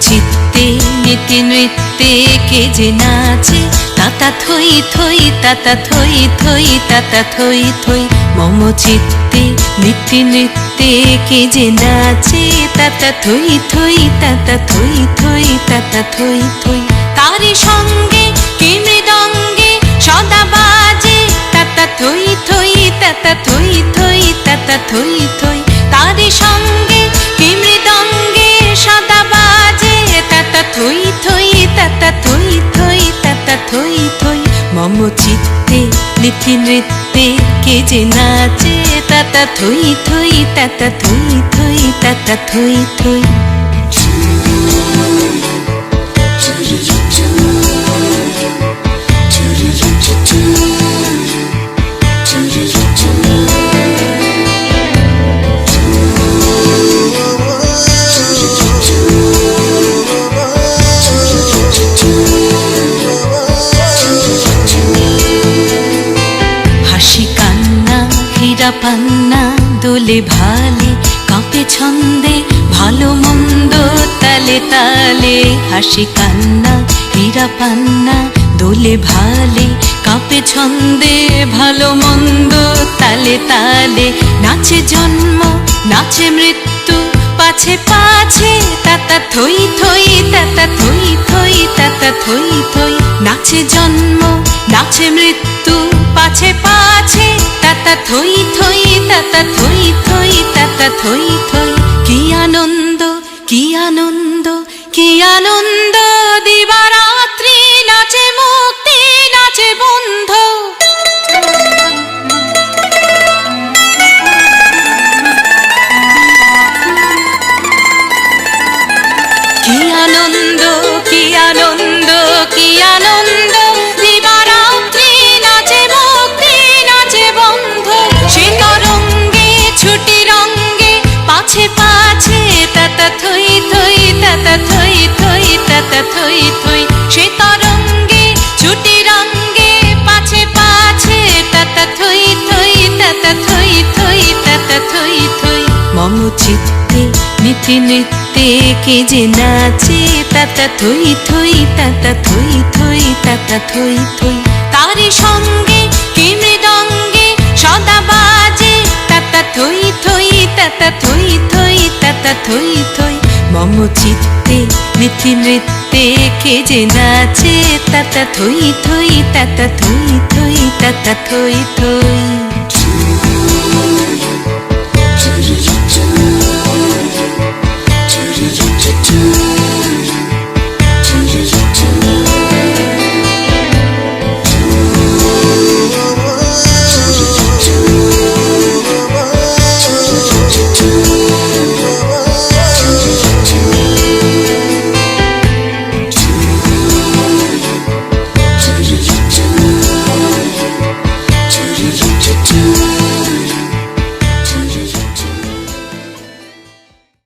চিত্তে নীতি নৃত্যে কে যে নাচে তাতা থই থই তাতা থই থই তাতা থই থই। মম চিত্তে নীতি নৃত্যে কে যে নাচে তাতা থই থই তাতা থই থই তাতা থই থই। তারি সঙ্গে কে মৃদঙ্গে সদা বাজে তাতা থই থই তাতা থই থই তাতা থই থই। তারি সঙ্গে কে মৃদঙ্গে সদা বাজে তাতা থই থই তাতা থই থই তাতা থই থই। মম চিত্তে নীতি নৃত্যে কে যে নাচে তাতা থই থই তাতা থই থই তাতা থই থই। পান্না দোলে ভালে কাঁপে ছন্দে ভালো মন্দ তালে তালে। হাসি কান্না হীরা পান্না দোলে ভালে কাঁপে ছন্দে ভালো মন্দ তালে তালে। নাচে জন্ম নাচে মৃত্যু পাছে পাছে তাতা থই থই তাতা থই থই তাতা থই থই। নাচে জন্ম নাচে মৃত্যু পাছে পাছে তাতা থই থই তাতা থই থই তাতা থই থই। কি আনন্দ কি আনন্দ কি আনন্দ দিবারাত্রি নাচে মুক্তি নাচে বন্ধ। কি আনন্দ কি আনন্দ কি আনন্দ দিবারাত্রি নাচে মুক্তি নাচে বন্ধ। সে তরঙ্গে ছুটি রঙ্গে পাছে পাছে তাতা থই থই তাতা থই থই তাতা থই থই। সে তরঙ্গে ছুটি রঙ্গে পাছে পাছে তাতা থই থই তাতা থই থই তাতা থই থই। মম চিত্তে নীতি নৃত্যে কে যে নাচে তাতা থই থই তাতা থই থই তাতা থই থই। তারি সঙ্গে কে মৃদঙ্গে সদা বাজে তাতা থই থই তাতা থই থই তাতা থই থই। মম চিত্তে নীতি নৃত্যে কে যে নাচে তাতা থই থই তাতা থই থই তাতা থই থই।